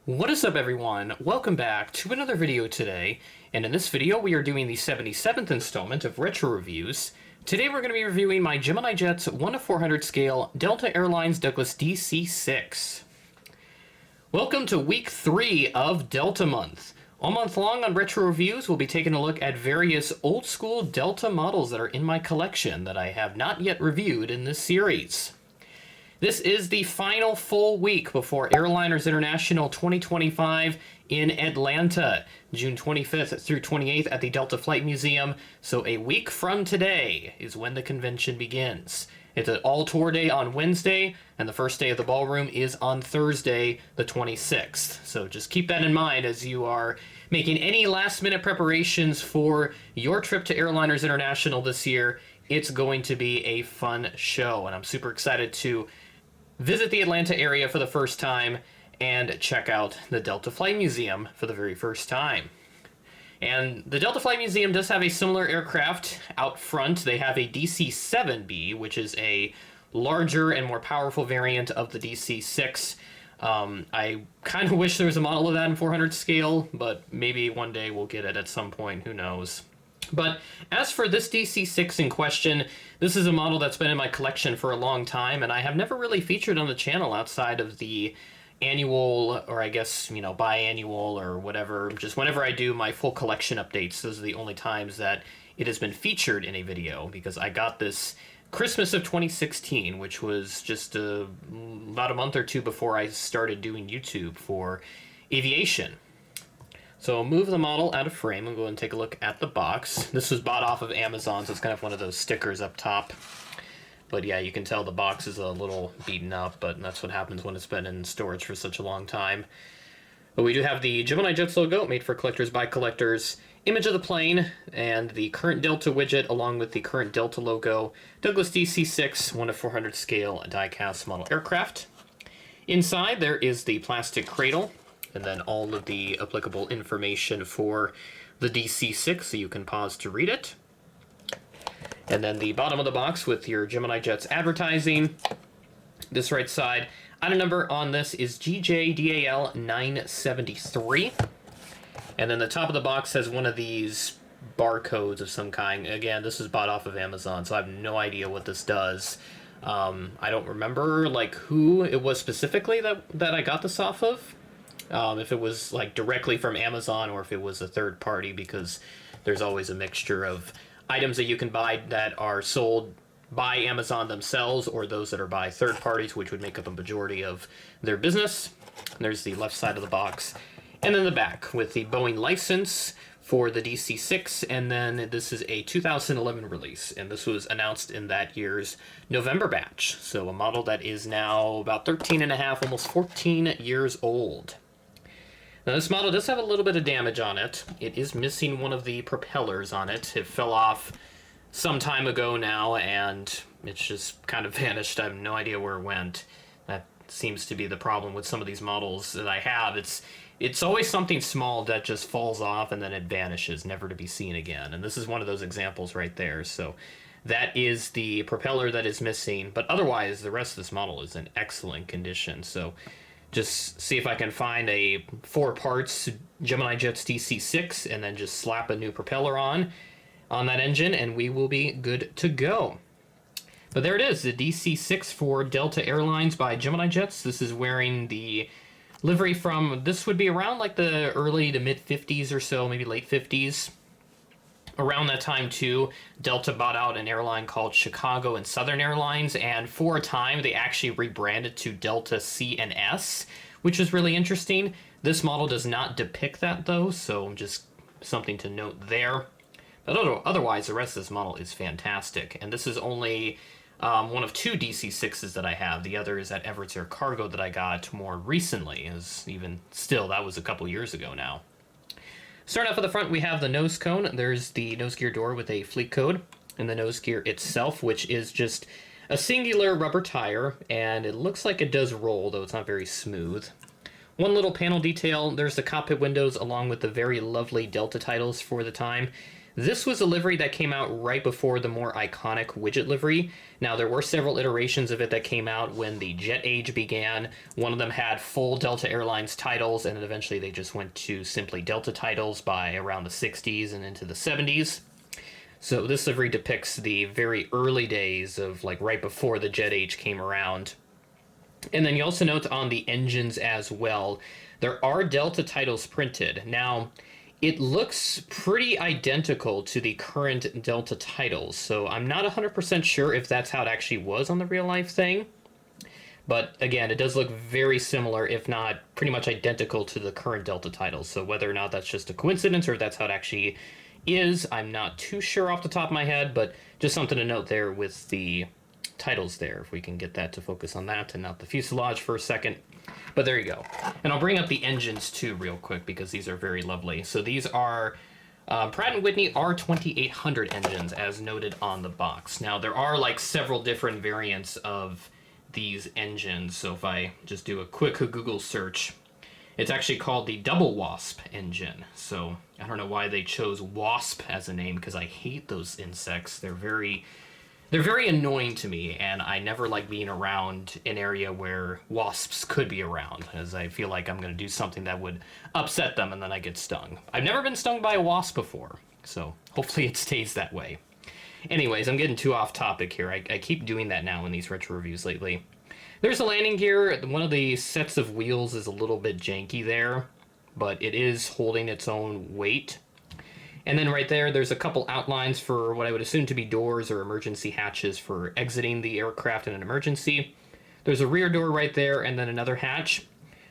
What is up, everyone? Welcome back to another video today, and in this video we are doing the 77th installment of Retro Reviews. Today we're going to be reviewing my Gemini Jets 1/400 scale Delta Airlines Douglas DC-6. Welcome to week 3 of Delta Month. All month long on Retro Reviews we'll be taking a look at various old school Delta models that are in my collection that I have not yet reviewed in this series. This is the final full week before Airliners International 2025 in Atlanta, June 25th through 28th at the Delta Flight Museum. So a week from today is when the convention begins. It's an all-tour day on Wednesday, and the first day of the ballroom is on Thursday, the 26th. So just keep that in mind as you are making any last-minute preparations for your trip to Airliners International this year. It's going to be a fun show, and I'm super excited to visit the Atlanta area for the first time and check out the Delta Flight Museum for the very first time. And the Delta Flight Museum does have a similar aircraft out front. They have a DC-7B, which is a larger and more powerful variant of the DC-6. I kind of wish there was a model of that in 400 scale, but maybe one day we'll get it at some point, who knows. But as for this DC-6 in question, this is a model that's been in my collection for a long time, and I have never really featured on the channel outside of the annual, or I guess, biannual or whatever. Just whenever I do my full collection updates, those are the only times that it has been featured in a video, because I got this Christmas of 2016, which was just about a month or two before I started doing YouTube for aviation. So I'll move the model out of frame and go and take a look at the box. This was bought off of Amazon, so it's kind of one of those stickers up top. But yeah, you can tell the box is a little beaten up, but that's what happens when it's been in storage for such a long time. But we do have the Gemini Jets logo, made for collectors by collectors, image of the plane, and the current Delta widget along with the current Delta logo, Douglas DC-6 1/400 scale die-cast model aircraft. Inside there is the plastic cradle, and then all of the applicable information for the DC-6, so you can pause to read it. And then the bottom of the box with your Gemini Jets advertising. This right side, item number on this is GJDAL 973. And then the top of the box has one of these barcodes of some kind. Again, this is bought off of Amazon, so I have no idea what this does. I don't remember who it was specifically that I got this off of. If it was directly from Amazon or if it was a third party, because there's always a mixture of items that you can buy that are sold by Amazon themselves or those that are by third parties, which would make up a majority of their business. And there's the left side of the box. And then the back with the Boeing license for the DC-6, and then this is a 2011 release, and this was announced in that year's November batch. So a model that is now about 13 and a half, almost 14 years old. Now this model does have a little bit of damage on it. It is missing one of the propellers on it. It fell off some time ago now, and it's just kind of vanished. I have no idea where it went. That seems to be the problem with some of these models that I have. It's always something small that just falls off and then it vanishes, never to be seen again. And this is one of those examples right there. So that is the propeller that is missing, but otherwise the rest of this model is in excellent condition. So just see if I can find a 4 parts Gemini Jets DC-6 and then just slap a new propeller on that engine, and we will be good to go. But there it is, the DC-6 for Delta Airlines by Gemini Jets. This is wearing the livery from, this would be around the early to mid 50s or so, maybe late 50s. Around that time too, Delta bought out an airline called Chicago and Southern Airlines, and for a time they actually rebranded to Delta C&S, which is really interesting. This model does not depict that though, so just something to note there. But otherwise, the rest of this model is fantastic, and this is only one of 2 DC-6s that I have. The other is at Everett's Air Cargo that I got more recently, that was a couple years ago now. Starting off at the front, we have the nose cone. There's the nose gear door with a fleet code, and the nose gear itself, which is just a singular rubber tire, and it looks like it does roll, though it's not very smooth. One little panel detail, there's the cockpit windows along with the very lovely Delta titles for the time. This was a livery that came out right before the more iconic widget livery. Now, there were several iterations of it that came out when the jet age began. One of them had full Delta Airlines titles, and then eventually they just went to simply Delta titles by around the 60s and into the 70s. So this livery depicts the very early days of, like, right before the jet age came around. And then you also note on the engines as well, there are Delta titles printed. Now, it looks pretty identical to the current Delta titles, so I'm not 100% sure if that's how it actually was on the real-life thing. But again, it does look very similar, if not pretty much identical to the current Delta titles. So whether or not that's just a coincidence or if that's how it actually is, I'm not too sure off the top of my head, but just something to note there with the titles there, if we can get that to focus on that and not the fuselage for a second. But there you go. And I'll bring up the engines too real quick because these are very lovely. So these are Pratt & Whitney R2800 engines as noted on the box. Now there are like several different variants of these engines. So if I just do a quick Google search, it's actually called the Double Wasp engine. So I don't know why they chose wasp as a name because I hate those insects. They're very annoying to me, and I never like being around an area where wasps could be around, as I feel like I'm going to do something that would upset them and then I get stung. I've never been stung by a wasp before, so hopefully it stays that way. Anyways, I'm getting too off topic here. I keep doing that now in these retro reviews lately. There's the landing gear. One of the sets of wheels is a little bit janky there, but it is holding its own weight. And then right there, there's a couple outlines for what I would assume to be doors or emergency hatches for exiting the aircraft in an emergency. There's a rear door right there, and then another hatch.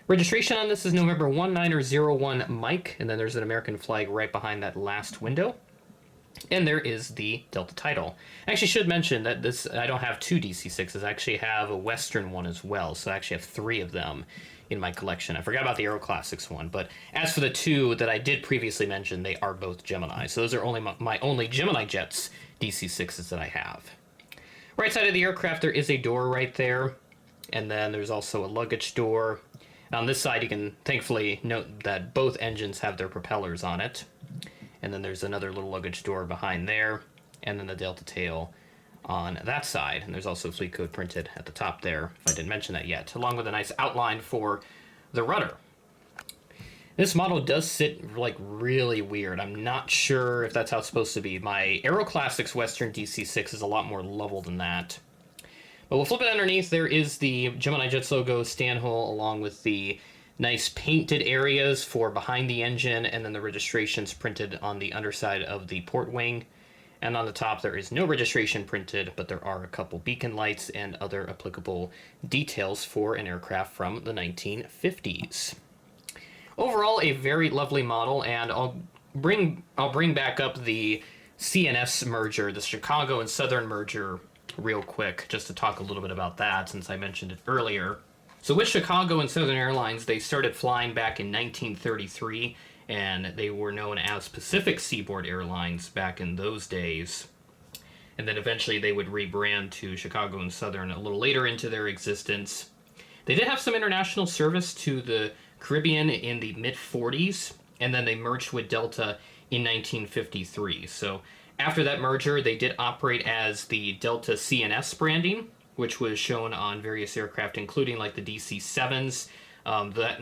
Registration on this is November 1901 Mike, and then there's an American flag right behind that last window. And there is the Delta title. I actually should mention that I don't have two DC-6s. I actually have a Western one as well, so I actually have 3 of them in my collection. I forgot about the Aero Classics one, but as for the 2 that I did previously mention, they are both Gemini. So those are only my only Gemini Jets DC-6s that I have. Right side of the aircraft, there is a door right there, and then there's also a luggage door. On this side, you can thankfully note that both engines have their propellers on it. And then there's another little luggage door behind there, and then the Delta tail on that side. And there's also fleet code printed at the top there, if I didn't mention that yet, along with a nice outline for the rudder. This model does sit like really weird. I'm not sure if that's how it's supposed to be. My Aero Classics Western DC-6 is a lot more level than that. But we'll flip it underneath. There is the Gemini Jets logo stand hole along with the nice painted areas for behind the engine, and then the registrations printed on the underside of the port wing. And on the top, there is no registration printed, but there are a couple beacon lights and other applicable details for an aircraft from the 1950s. Overall, a very lovely model, and I'll bring back up the CNS merger, the Chicago and Southern merger, real quick, just to talk a little bit about that, since I mentioned it earlier. So with Chicago and Southern Airlines, they started flying back in 1933, and they were known as Pacific Seaboard Airlines back in those days. And then eventually they would rebrand to Chicago and Southern a little later into their existence. They did have some international service to the Caribbean in the mid-40s, and then they merged with Delta in 1953. So after that merger, they did operate as the Delta CNS branding, which was shown on various aircraft, including like the DC-7s.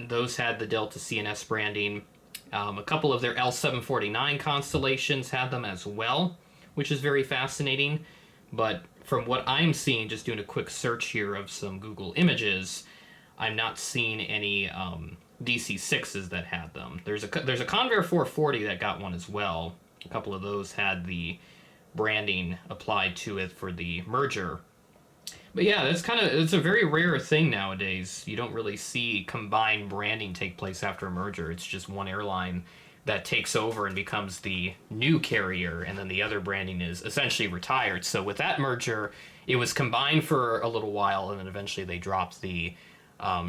Those had the Delta CNS branding. A couple of their L749 constellations had them as well, which is very fascinating. But from what I'm seeing, just doing a quick search here of some Google images, I'm not seeing any DC-6s that had them. There's a Convair 440 that got one as well. A couple of those had the branding applied to it for the merger. But yeah, it's a very rare thing nowadays. You don't really see combined branding take place after a merger. It's just one airline that takes over and becomes the new carrier, and then the other branding is essentially retired. So with that merger, it was combined for a little while, and then eventually they dropped the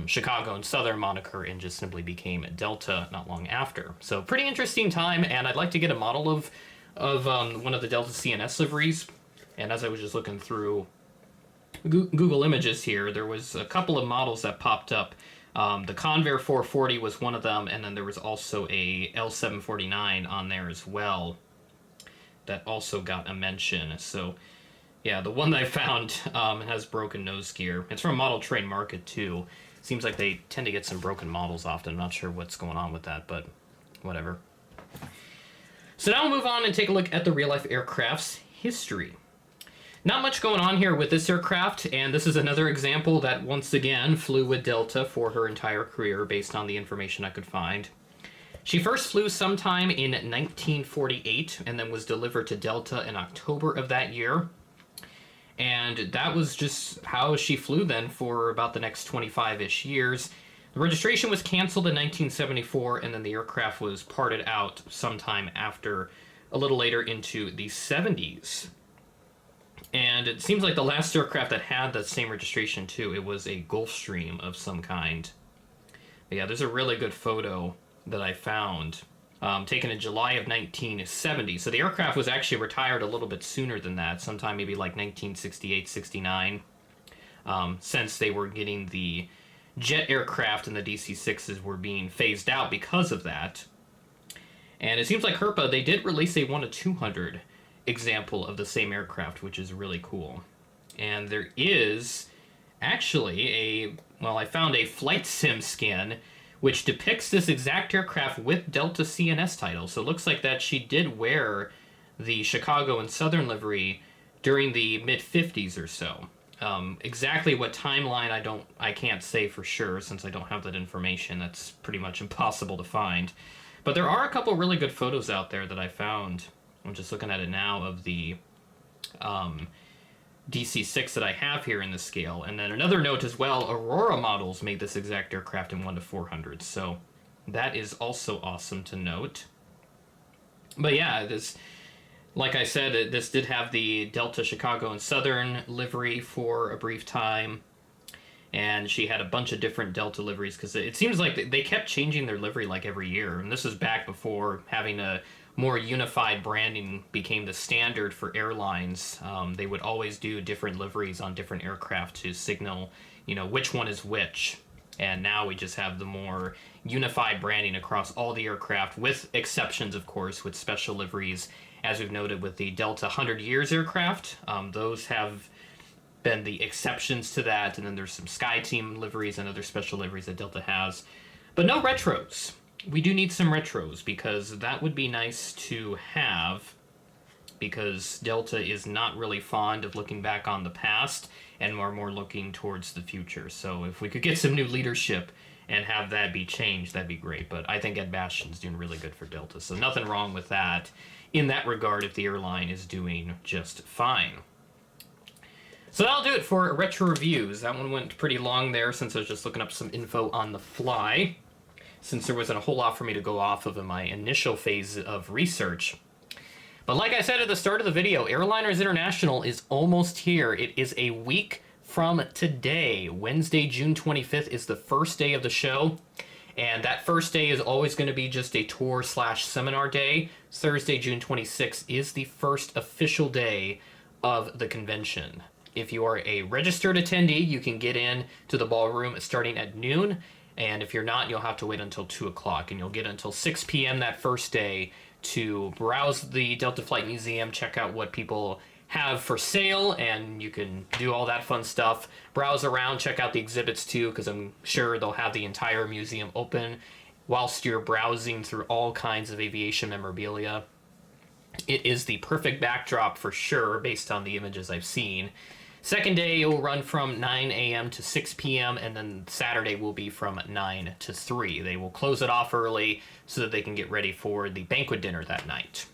Chicago and Southern moniker and just simply became Delta not long after. So pretty interesting time, and I'd like to get a model of one of the Delta CNS liveries. And as I was just looking through Google Images here, there was a couple of models that popped up. The Convair 440 was one of them, and then there was also a L749 on there as well. that also got a mention. So, yeah, the one that I found has broken nose gear. It's from Model Train Market, too. Seems like they tend to get some broken models often. I'm not sure what's going on with that, but whatever. So now we'll move on and take a look at the real-life aircraft's history. Not much going on here with this aircraft, and this is another example that once again flew with Delta for her entire career based on the information I could find. She first flew sometime in 1948 and then was delivered to Delta in October of that year. And that was just how she flew then for about the next 25-ish years. The registration was canceled in 1974, and then the aircraft was parted out sometime after, a little later into the 70s. And it seems like the last aircraft that had that same registration, too, it was a Gulfstream of some kind. But yeah, there's a really good photo that I found, taken in July of 1970. So the aircraft was actually retired a little bit sooner than that, sometime maybe like 1968, 69, since they were getting the jet aircraft and the DC-6s were being phased out because of that. And it seems like Herpa, they did release a 1-200 example of the same aircraft, which is really cool. And there is actually I found a flight sim skin which depicts this exact aircraft with Delta CNS title. So it looks like that she did wear the Chicago and Southern livery during the mid-50s or so. Exactly what timeline I can't say for sure since I don't have that information. That's pretty much impossible to find. But there are a couple really good photos out there that I found. I'm just looking at it now of the DC-6 that I have here in the scale. And then another note as well, Aurora models made this exact aircraft in 1-400. So that is also awesome to note. But yeah, like I said, this did have the Delta Chicago and Southern livery for a brief time. And she had a bunch of different Delta liveries because it seems like they kept changing their livery like every year. And this was back before having a more unified branding became the standard for airlines. They would always do different liveries on different aircraft to signal, which one is which. And now we just have the more unified branding across all the aircraft, with exceptions, of course, with special liveries, as we've noted with the Delta 100 Years aircraft. Those have been the exceptions to that, and then there's some SkyTeam liveries and other special liveries that Delta has. But no retros. We do need some retros, because that would be nice to have, because Delta is not really fond of looking back on the past, and more looking towards the future. So if we could get some new leadership and have that be changed, that'd be great. But I think Ed Bastian's doing really good for Delta, so nothing wrong with that in that regard if the airline is doing just fine. So that'll do it for retro reviews. That one went pretty long there since I was just looking up some info on the fly, since there wasn't a whole lot for me to go off of in my initial phase of research. But like I said at the start of the video, Airliners International is almost here. It is a week from today. Wednesday, June 25th is the first day of the show. And that first day is always going to be just a tour/seminar day. Thursday, June 26th is the first official day of the convention. If you are a registered attendee, you can get in to the ballroom starting at noon. And if you're not, you'll have to wait until 2 o'clock. And you'll get until 6 p.m. that first day to browse the Delta Flight Museum, check out what people have for sale, and you can do all that fun stuff. Browse around, check out the exhibits too, because I'm sure they'll have the entire museum open whilst you're browsing through all kinds of aviation memorabilia. It is the perfect backdrop for sure, based on the images I've seen. Second day, it will run from 9 a.m. to 6 p.m., and then Saturday will be from 9 to 3. They will close it off early so that they can get ready for the banquet dinner that night.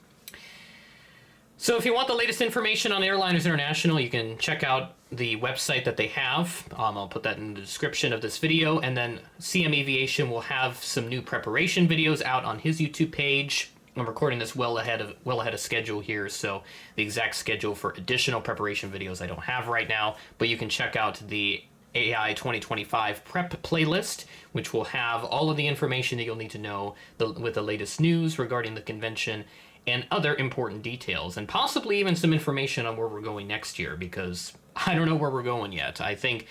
So if you want the latest information on Airliners International, you can check out the website that they have. I'll put that in the description of this video, and then CM Aviation will have some new preparation videos out on his YouTube page. I'm recording this well ahead of schedule here, so the exact schedule for additional preparation videos I don't have right now, but you can check out the AI 2025 prep playlist, which will have all of the information that you'll need to know with the latest news regarding the convention and other important details, and possibly even some information on where we're going next year, because I don't know where we're going yet. I think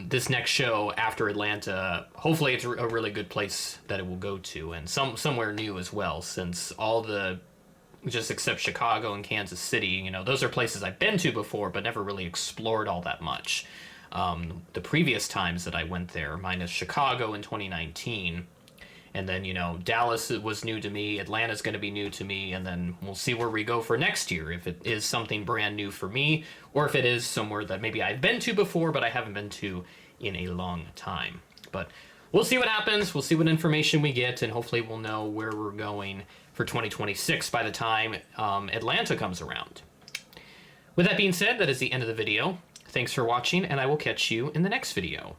this next show after Atlanta, hopefully it's a really good place that it will go to, and somewhere new as well, since all the just except Chicago and Kansas City. You know, those are places I've been to before, but never really explored all that much. The previous times that I went there, minus Chicago in 2019, and then, you know, Dallas was new to me, Atlanta's going to be new to me, and then we'll see where we go for next year, if it is something brand new for me, or if it is somewhere that maybe I've been to before, but I haven't been to in a long time. But we'll see what happens, we'll see what information we get, and hopefully we'll know where we're going for 2026 by the time Atlanta comes around. With that being said, that is the end of the video. Thanks for watching, and I will catch you in the next video.